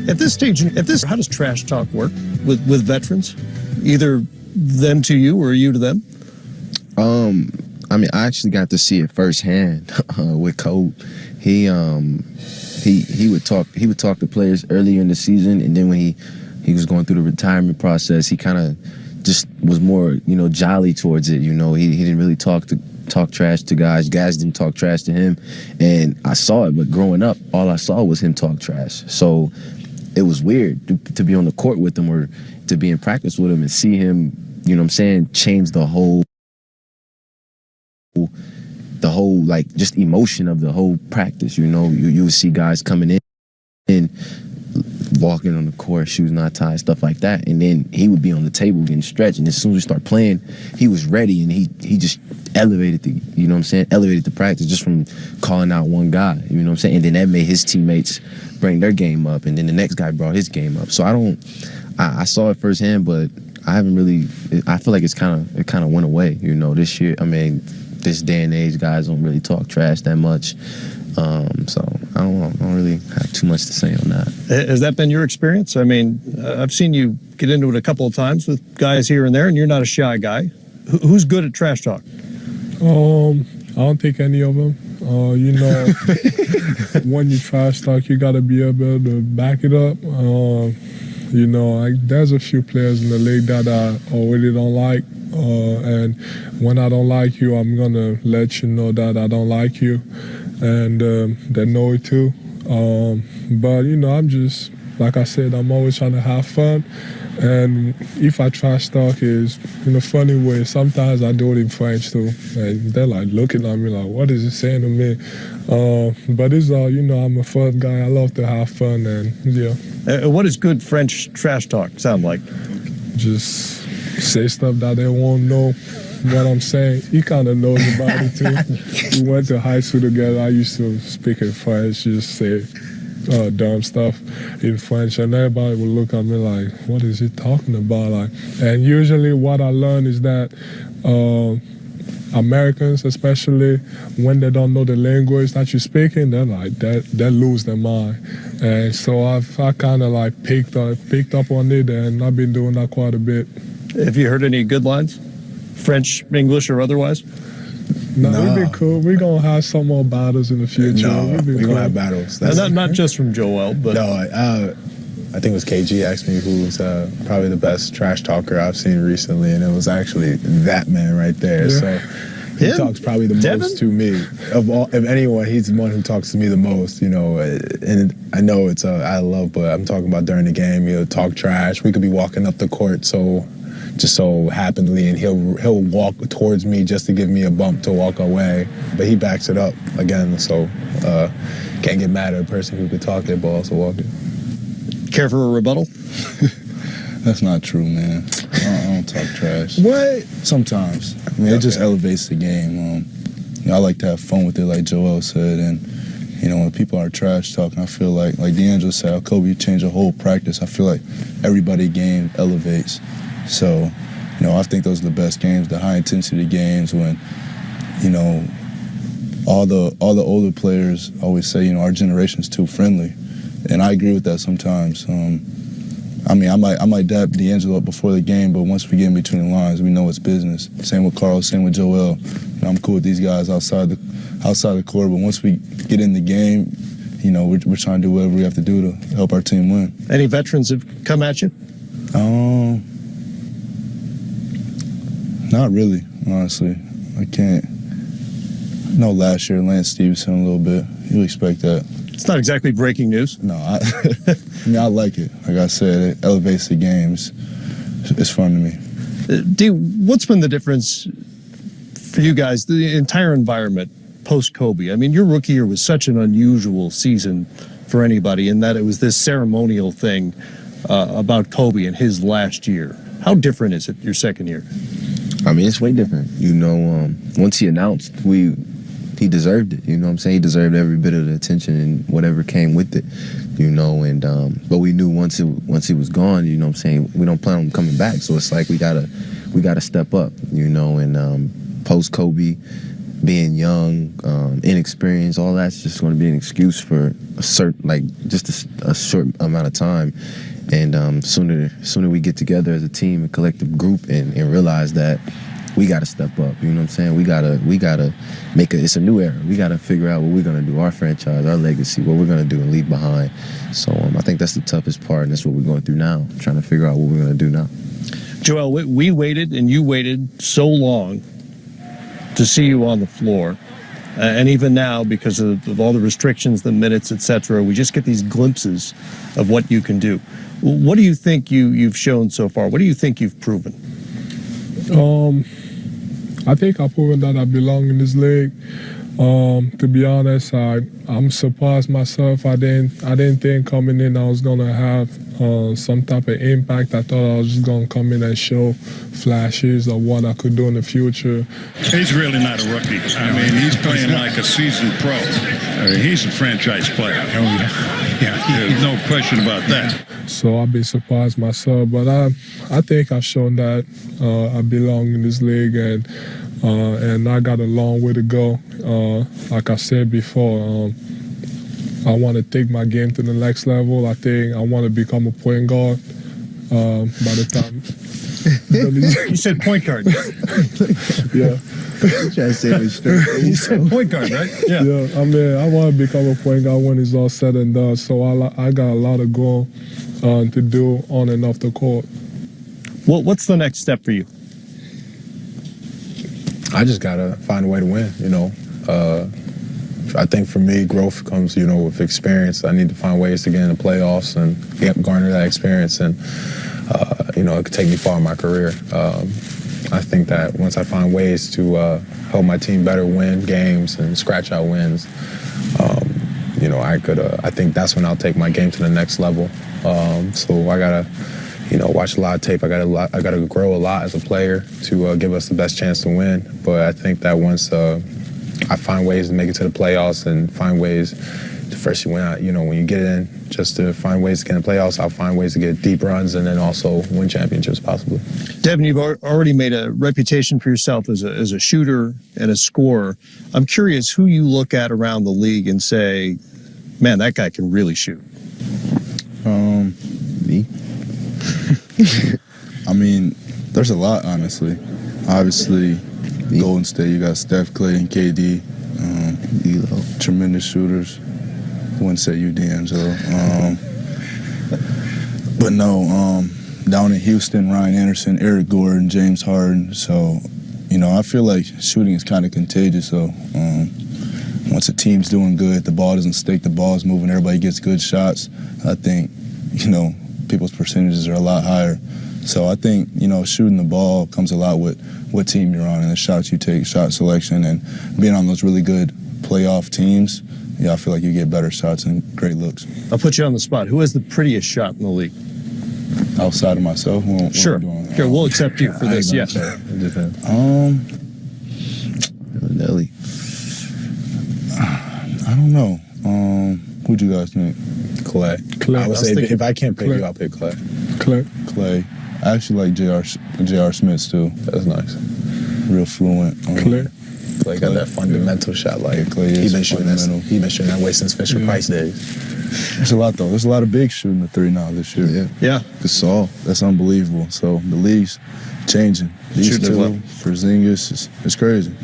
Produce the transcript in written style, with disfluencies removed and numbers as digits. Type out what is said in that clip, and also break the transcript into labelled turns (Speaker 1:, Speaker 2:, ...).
Speaker 1: At this stage, how does trash talk work with veterans? Either them to you or you to them?
Speaker 2: I mean, I actually got to see it firsthand with Kobe. He would talk to players earlier in the season, and then when he was going through the retirement process, he kind of just was more, jolly towards it. He didn't really talk trash to guys. Guys didn't talk trash to him, and I saw it. But growing up, all I saw was him talk trash. So it was weird to be on the court with him or to be in practice with him and see him, change the whole like just emotion of the whole practice. You would see guys coming in walking on the court, shoes not tied, stuff like that, and then he would be on the table getting stretched, and as soon as we start playing, he was ready, and he just elevated the practice just from calling out one guy, and then that made his teammates bring their game up, and then the next guy brought his game up. So I saw it firsthand, but I feel like it kind of went away, this year. I mean, this day and age, guys don't really talk trash that much. So I don't really have too much to say on that.
Speaker 1: Has that been your experience? I mean, I've seen you get into it a couple of times with guys here and there, and you're not a shy guy. Who's good at trash talk?
Speaker 3: I don't think any of them. When you trash talk, you got to be able to back it up. There's a few players in the league that I really don't like. And when I don't like you, I'm going to let you know that I don't like you. And they know it too. But, I'm just, like I said, I'm always trying to have fun. And if I trash talk, is in a funny way. Sometimes I do it in French too. And they're like looking at me like, what is he saying to me? But it's all, I'm a fun guy. I love to have fun. And yeah.
Speaker 1: What does good French trash talk sound like?
Speaker 3: Just say stuff that they won't know what I'm saying. He kind of knows about it too. We went to high school together. I used to speak in French, just say dumb stuff in French, and everybody would look at me like, what is he talking about? And usually what I learned is that Americans, especially when they don't know the language that you're speaking, they're like they lose their mind. And so I kind of picked up on it, and I've been doing that quite a bit.
Speaker 1: Have you heard any good lines? French, English, or otherthing?
Speaker 3: No, we've been cool. We're going to have some more battles in the future.
Speaker 4: No, we're going to have battles.
Speaker 1: Not just from Joel, but...
Speaker 4: No, I think it was KG asked me who's probably the best trash talker I've seen recently, and it was actually that man right there. Yeah. So he talks probably the
Speaker 1: Devin?
Speaker 4: most to me. Of anyone, he's the one who talks to me the most, and I know it's I love, but I'm talking about during the game, talk trash. We could be walking up the court just so happenly, and he'll walk towards me just to give me a bump to walk away, but he backs it up again, so can't get mad at a person who could talk their ball, so walk it.
Speaker 1: Care for a rebuttal?
Speaker 5: That's not true, man. I don't talk trash.
Speaker 1: What?
Speaker 5: Sometimes. I mean, it just elevates the game. I like to have fun with it, like Joel said, and when people are trash talking, I feel like D'Angelo said, how Kobe changed the whole practice. I feel like everybody's game elevates. So, I think those are the best games, the high intensity games when, all the older players always say, our generation's too friendly. And I agree with that sometimes. I might dap D'Angelo up before the game, but once we get in between the lines, we know it's business. Same with Carl, same with Joel. I'm cool with these guys outside the court, but once we get in the game, we're trying to do whatever we have to do to help our team win.
Speaker 1: Any veterans have come at you?
Speaker 5: Not really, honestly. I can't. No, last year, Lance Stevenson a little bit. You expect that.
Speaker 1: It's not exactly breaking news.
Speaker 5: No, I like it. Like I said, it elevates the games. It's fun to me.
Speaker 1: D, what's been the difference for you guys, the entire environment post-Kobe? I mean, your rookie year was such an unusual season for anybody in that it was this ceremonial thing about Kobe and his last year. How different is it your second year?
Speaker 2: I mean, it's way different. Once he announced, he deserved it. You know what I'm saying? He deserved every bit of the attention and whatever came with it. And but we knew once he was gone, you know what I'm saying, we don't plan on coming back. So it's like we gotta step up, and post Kobe, being young, inexperienced, all that's just going to be an excuse for a certain, like, just a short amount of time. And sooner we get together as a team, a collective group, and realize that we got to step up. You know what I'm saying? We gotta make it's a new era. We got to figure out what we're gonna do, our franchise, our legacy, what we're gonna do and leave behind. So I think that's the toughest part, and that's what we're going through now, trying to figure out what we're gonna do now.
Speaker 1: Joel, we waited and you waited so long to see you on the floor. And even now, because of all the restrictions, the minutes, etc., we just get these glimpses of what you can do. What do you think you've shown so far? What do you think you've proven?
Speaker 3: I think I've proven that I belong in this league. To be honest, I'm surprised myself. I didn't think coming in I was gonna have some type of impact. I thought I was just gonna come in and show flashes of what I could do in the future.
Speaker 6: He's really not a rookie. I mean, he's playing like a seasoned pro. I mean, he's a franchise player. Oh, yeah. There's no question about that.
Speaker 3: So I've been surprised myself, but I think I've shown that I belong in this league, and I got a long way to go. Like I said before, I want to take my game to the next level. I think I want to become a point guard by the time.
Speaker 1: You said point guard.
Speaker 3: Yeah.
Speaker 2: Trying to say it straight.
Speaker 1: You said point guard, right? Yeah.
Speaker 3: Yeah, I mean, I want to become a point guard when it's all said and done. So I got a lot of goal to do on and off the court.
Speaker 1: What's the next step for you?
Speaker 4: I just gotta find a way to win. I think for me, growth comes, with experience. I need to find ways to get in the playoffs and garner that experience, and it could take me far in my career. I think that once I find ways to help my team better win games and scratch out wins, I think that's when I'll take my game to the next level. So I gotta, watch a lot of tape. I gotta grow a lot as a player to give us the best chance to win. But I think that once I find ways to make it to the playoffs and find ways to first when you get in, just to find ways to get in the playoffs, I'll find ways to get deep runs and then also win championships possibly.
Speaker 1: Devin, you've already made a reputation for yourself as a shooter and a scorer. I'm curious who you look at around the league and say, man, that guy can really shoot.
Speaker 2: Me?
Speaker 5: I mean, there's a lot, honestly. Obviously, Golden State, you got Steph, Clay, and KD. Tremendous shooters. Wouldn't say you, D'Angelo. But no, down in Houston, Ryan Anderson, Eric Gordon, James Harden. So, I feel like shooting is kind of contagious. So, once a team's doing good, the ball doesn't stink, the ball's moving, everybody gets good shots, I think, people's percentages are a lot higher. So I think, shooting the ball comes a lot with what team you're on and the shots you take, shot selection, and being on those really good playoff teams. Yeah, I feel like you get better shots and great looks.
Speaker 1: I'll put you on the spot. Who has the prettiest shot in the league?
Speaker 5: Outside of myself?
Speaker 1: Sure. Sure, we'll accept you for this, yeah.
Speaker 2: Nelly.
Speaker 5: I don't know. Who'd you guys think?
Speaker 4: Clay. I would say if I can't pick you, I'll pick Clay.
Speaker 5: Clay. I actually like J.R. Smith too.
Speaker 4: That's nice.
Speaker 5: Real fluent.
Speaker 4: Clay got that fundamental shot. Like
Speaker 5: Clay
Speaker 4: he
Speaker 5: is
Speaker 4: been shooting that way since Fisher Price days.
Speaker 5: There's a lot though. There's a lot of bigs shooting the three now this year.
Speaker 1: Yeah.
Speaker 5: Gasol. That's unbelievable. So the league's changing. These two, Porzingis, it's crazy.